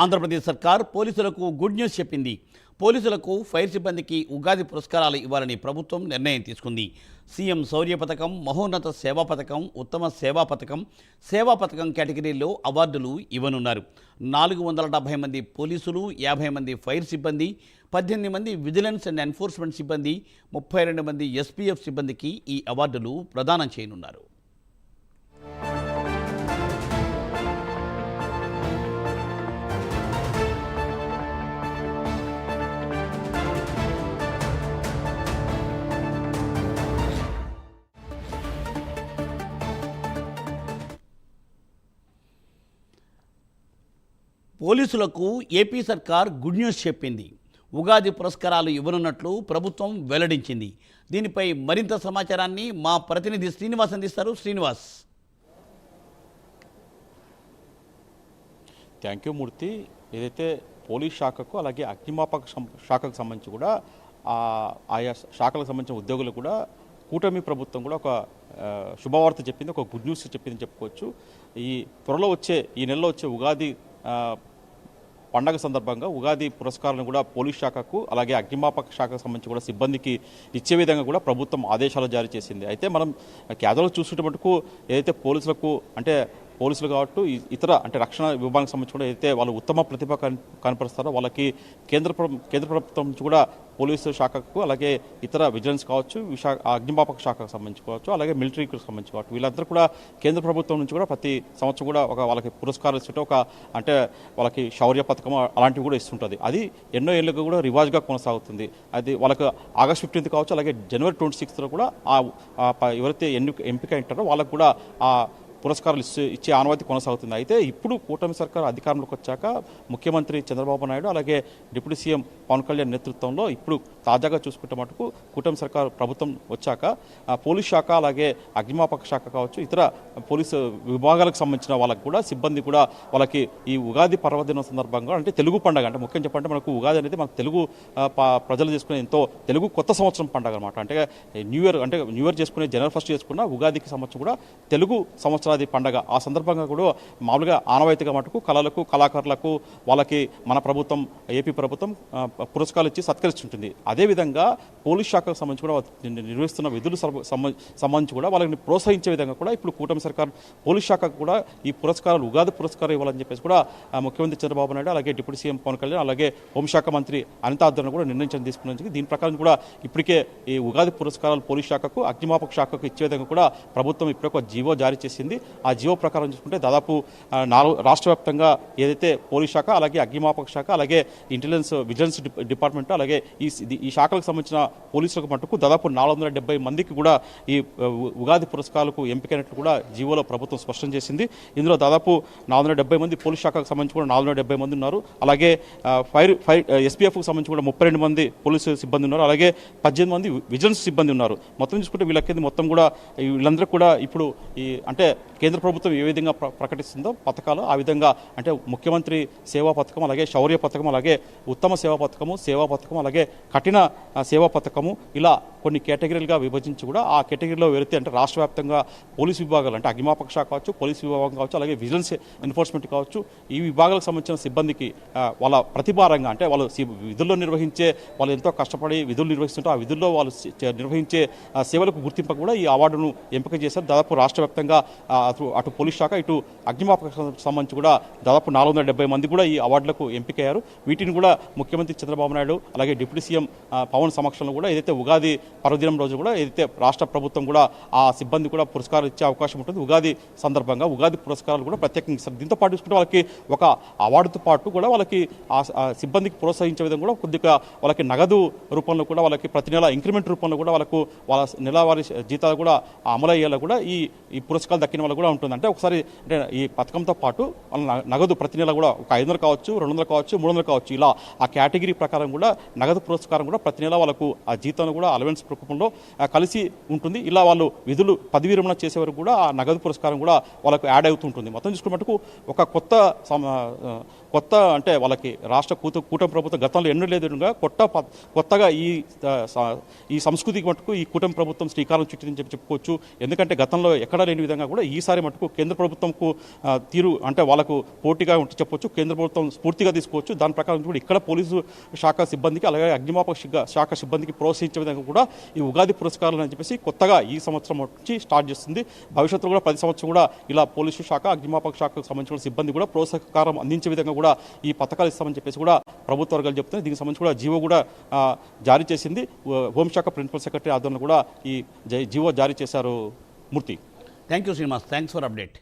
ఆంధ్రప్రదేశ్ సర్కార్ పోలీసులకు good news చెప్పింది. పోలీసులకు ఫైర్ సిబ్బందికి ఉగాది పురస్కారాలు ఇవ్వాలని ప్రభుత్వం నిర్ణయం తీసుకుంది. సీఎం శౌర్య పథకం, మహోన్నత సేవా పథకం, ఉత్తమ సేవా పథకం కేటగిరీల్లో అవార్డులు ఇవ్వనున్నారు. 470 మంది పోలీసులు, 50 మంది ఫైర్ సిబ్బంది, 18 మంది విజిలెన్స్ అండ్ ఎన్ఫోర్స్మెంట్ సిబ్బంది, 32 మంది ఎస్పీఎఫ్ సిబ్బందికి ఈ అవార్డులు ప్రదానం చేయనున్నారు. పోలీసులకు ఏపీ సర్కార్ గుడ్ న్యూస్ చెప్పింది. ఉగాది పురస్కారాలు ఇవ్వనున్నట్లు ప్రభుత్వం వెల్లడించింది. దీనిపై మరింత సమాచారాన్ని మా ప్రతినిధి శ్రీనివాస్ అందిస్తారు. శ్రీనివాస్. థ్యాంక్ యూ మూర్తి. ఏదైతే పోలీస్ శాఖకు అలాగే అగ్నిమాపక శాఖకు సంబంధించి కూడా ఆయా శాఖలకు సంబంధించిన ఉద్యోగులు కూడా కూటమి ప్రభుత్వం కూడా ఒక శుభవార్త చెప్పింది, ఒక గుడ్ న్యూస్ చెప్పిందని చెప్పుకోవచ్చు. ఈ నెలలో వచ్చే ఉగాది పండగ సందర్భంగా ఉగాది పురస్కారాలను కూడా పోలీస్ శాఖకు అలాగే అగ్నిమాపక శాఖకు సంబంధించి కూడా సిబ్బందికి ఇచ్చే విధంగా కూడా ప్రభుత్వం ఆదేశాలు జారీ చేసింది. అయితే మనం క్యాజువల్గా చూసుకుంటే మటుకు ఏదైతే పోలీసులు కాబట్టి ఇతర రక్షణ విభాగానికి సంబంధించి కూడా అయితే వాళ్ళు ఉత్తమ ప్రతిభ కనపరుస్తారో వాళ్ళకి కేంద్ర ప్రభుత్వం నుంచి కూడా పోలీసు శాఖకు అలాగే ఇతర విజిలెన్స్ కావచ్చు, అగ్నిమాపక శాఖకు సంబంధించి కావచ్చు, అలాగే మిలిటరీకి సంబంధించి కావచ్చు, వీళ్ళందరూ కూడా కేంద్ర ప్రభుత్వం నుంచి కూడా ప్రతి సంవత్సరం కూడా వాళ్ళకి పురస్కారాలు ఇస్తుంటే వాళ్ళకి శౌర్య పథకం అలాంటివి కూడా ఇస్తుంటుంది. అది ఎన్నో ఏళ్ళుగా కూడా రివాజ్గా కొనసాగుతుంది. అది వాళ్ళకి ఆగస్ట్ 15 కావచ్చు, అలాగే జనవరి 26 కూడా ఎవరైతే ఎంపిక అయింటారో వాళ్ళకు కూడా పురస్కారాలు ఇచ్చే ఆనవాయితీ కొనసాగుతుంది. అయితే ఇప్పుడు కూటమి సర్కారు అధికారంలోకి వచ్చాక ముఖ్యమంత్రి చంద్రబాబు నాయుడు అలాగే డిప్యూటీ సీఎం పవన్ కళ్యాణ్ నేతృత్వంలో ఇప్పుడు తాజాగా చూసుకుంటే మటుకు కూటమి సర్కారు ప్రభుత్వం వచ్చాక పోలీస్ శాఖ అలాగే అగ్నిమాపక శాఖ కావచ్చు, ఇతర పోలీసు విభాగాలకు సంబంధించిన వాళ్ళకి కూడా సిబ్బంది కూడా వాళ్ళకి ఈ ఉగాది పర్వదినం సందర్భంగా అంటే తెలుగు పండుగ అంటే ముఖ్యం చెప్పంటే మనకు ఉగాది అనేది మన తెలుగు ప్రజలు చేసుకునే ఎంతో తెలుగు కొత్త సంవత్సరం పండుగ అనమాట. అంటే న్యూ ఇయర్ చేసుకునే జనవరి 1 చేసుకున్న ఉగాదికి సంవత్సరం కూడా తెలుగు సంవత్సరాది పండగ. ఆ సందర్భంగా కూడా మామూలుగా ఆనవాయితీగా మటుకు కళాకారులకు వాళ్ళకి మన ప్రభుత్వం ఏపీ ప్రభుత్వం పురస్కారాలు ఇచ్చి సత్కరిస్తుంటుంది. అదేవిధంగా పోలీస్ శాఖకు సంబంధించి కూడా నిర్వహిస్తున్న విధులు సంబంధించి కూడా వాళ్ళని ప్రోత్సహించే విధంగా కూడా ఇప్పుడు కూటమి సర్కార్ పోలీస్ శాఖకు కూడా ఈ పురస్కారాలు ఉగాది పురస్కారం ఇవ్వాలని చెప్పేసి కూడా ముఖ్యమంత్రి చంద్రబాబు నాయుడు అలాగే డిప్యూటీ సీఎం పవన్ కళ్యాణ్ అలాగే హోంశాఖ మంత్రి అనిత ఆధ్వర్యంలో కూడా నిర్ణయం తీసుకున్న దీని ప్రకారం కూడా ఇప్పటికే ఈ ఉగాది పురస్కారాలు పోలీస్ శాఖకు అగ్నిమాపక శాఖకు ఇచ్చే విధంగా కూడా ప్రభుత్వం ఇప్పటికే ఒక జీవో జారీ చేసింది. ఆ జీవో ప్రకారం చూసుకుంటే దాదాపు రాష్ట్ర వ్యాప్తంగా ఏదైతే పోలీస్ శాఖ అలాగే అగ్నిమాపక శాఖ అలాగే విజిలెన్స్ డిపార్ట్మెంట్ అలాగే ఈ శాఖలకు సంబంధించిన పోలీసులకు మటుకు దాదాపు 470 మందికి కూడా ఈ ఉగాది పురస్కారాలకు ఎంపికైనట్లు కూడా జీవోలో ప్రభుత్వం స్పష్టం చేసింది. ఇందులో దాదాపు 470 మంది పోలీస్ శాఖకు సంబంధించి కూడా 470 మంది ఉన్నారు. అలాగే ఫైర్ ఎస్పీఎఫ్కు సంబంధించి కూడా 32 మంది పోలీసు సిబ్బంది ఉన్నారు. అలాగే 18 మంది విజిలెన్స్ సిబ్బంది ఉన్నారు. మొత్తం చూసుకుంటే వీళ్ళకి మొత్తం కూడా వీళ్ళందరూ కూడా ఇప్పుడు కేంద్ర ప్రభుత్వం ఏ విధంగా ప్రకటిస్తుందో పథకాలు ఆ విధంగా అంటే ముఖ్యమంత్రి సేవా పథకం అలాగే శౌర్య పథకం అలాగే ఉత్తమ సేవా పథకం అలాగే కఠిన సేవా పథకము ఇలా కొన్ని కేటగిరీలుగా విభజించి కూడా ఆ కేటగిరీలో వెళితే అంటే రాష్ట్ర వ్యాప్తంగా పోలీసు విభాగాలు అంటే అగ్నిమాపక శాఖ కావచ్చు, పోలీసు విభాగం కావచ్చు, అలాగే విజిలెన్స్ ఎన్ఫోర్స్మెంట్ కావచ్చు, ఈ విభాగాలకు సంబంధించిన సిబ్బందికి వాళ్ళ ప్రతిభారంగా అంటే వాళ్ళు విధుల్లో నిర్వహించే వాళ్ళు ఎంతో కష్టపడి విధులు నిర్వహిస్తుంటే ఆ విధుల్లో వాళ్ళు నిర్వహించే సేవలకు గుర్తింపు కూడా ఈ అవార్డును ఎంపిక చేశారు. దాదాపు రాష్ట్ర వ్యాప్తంగా అటు పోలీస్ శాఖ ఇటు అగ్నిమాపక సంబంధించి కూడా దాదాపు 470 మంది కూడా ఈ అవార్డులకు ఎంపికయ్యారు. వీటిని కూడా ముఖ్యమంత్రి చంద్రబాబు నాయుడు అలాగే డిప్యూటీ సీఎం పవన్ సమక్షంలో కూడా ఏదైతే ఉగాది పర్వదినం రోజు కూడా ఏదైతే రాష్ట్ర ప్రభుత్వం కూడా ఆ సిబ్బంది కూడా పురస్కారాలు ఇచ్చే అవకాశం ఉంటుంది. ఉగాది సందర్భంగా ఉగాది పురస్కారాలు కూడా ప్రత్యేకంగా ఇస్తారు. దీంతో పాటు చూసుకుంటే వాళ్ళకి ఒక అవార్డుతో పాటు కూడా వాళ్ళకి ఆ సిబ్బందికి ప్రోత్సహించే విధంగా కూడా కొద్దిగా వాళ్ళకి నగదు రూపంలో కూడా వాళ్ళకి ప్రతి నెల ఇంక్రిమెంట్ రూపంలో కూడా వాళ్ళ నెలవారీ జీతాలు కూడా అమలయ్యేలా కూడా ఈ పురస్కారాలు దక్కిన వాళ్ళు కూడా ఉంటుంది. అంటే ఒకసారి అంటే ఈ పథకంతో పాటు వాళ్ళ నగదు ప్రతి నెల కూడా ఒక 500 కావచ్చు, 200 కావచ్చు, 300 కావచ్చు, ఇలా ఆ కేటగిరీ ప్రకారం కూడా నగదు పురస్కారం కూడా ప్రతి నెల వాళ్ళకు ఆ జీతాన్ని కూడా అలవెన్స్ రూపంలో కలిసి ఉంటుంది. ఇలా వాళ్ళు విధులు పదవి విరమణ చేసే వరకు కూడా ఆ నగదు పురస్కారం కూడా వాళ్ళకు యాడ్ అవుతుంటుంది. మొత్తం చూసుకున్నట్టుకు ఒక కొత్త కొత్త అంటే వాళ్ళకి రాష్ట్ర కూటమి ప్రభుత్వం గతంలో ఎన్నడూ లేదు కొత్తగా ఈ సంస్కృతికి మటుకు ఈ కూటమి ప్రభుత్వం శ్రీకారం చుట్టిందని చెప్పుకోవచ్చు. ఎందుకంటే గతంలో ఎక్కడా లేని విధంగా కూడా ఈసారి మటుకు కేంద్ర ప్రభుత్వంకు తీరు అంటే వాళ్ళకు పోటీగా ఉంటే చెప్పొచ్చు. కేంద్ర ప్రభుత్వం స్ఫూర్తిగా తీసుకోవచ్చు. దాని ప్రకారం కూడా ఇక్కడ పోలీసు శాఖ సిబ్బందికి అలాగే అగ్నిమాపక శాఖ సిబ్బందికి ప్రోత్సహించే విధంగా కూడా ఈ ఉగాది పురస్కారాలు అని చెప్పేసి కొత్తగా ఈ సంవత్సరం నుంచి స్టార్ట్ చేస్తుంది. భవిష్యత్తులో కూడా ప్రతి సంవత్సరం కూడా ఇలా పోలీసు శాఖ అగ్నిమాపక శాఖకు సంబంధించిన సిబ్బంది కూడా ప్రోత్సాహకారం అందించే విధంగా కూడా ఈ పథకాలు ఇస్తామని చెప్పేసి కూడా ప్రభుత్వ వర్గాలు చెప్తున్నాయి. దీనికి సంబంధించి కూడా జీవో కూడా జారీ చేసింది. హోంశాఖ ప్రిన్సిపల్ సెక్రటరీ ఆధ్వర్యంలో కూడా ఈ జీవో జారీ చేశారు. Murthy. Thank you Srinivas, thanks for update.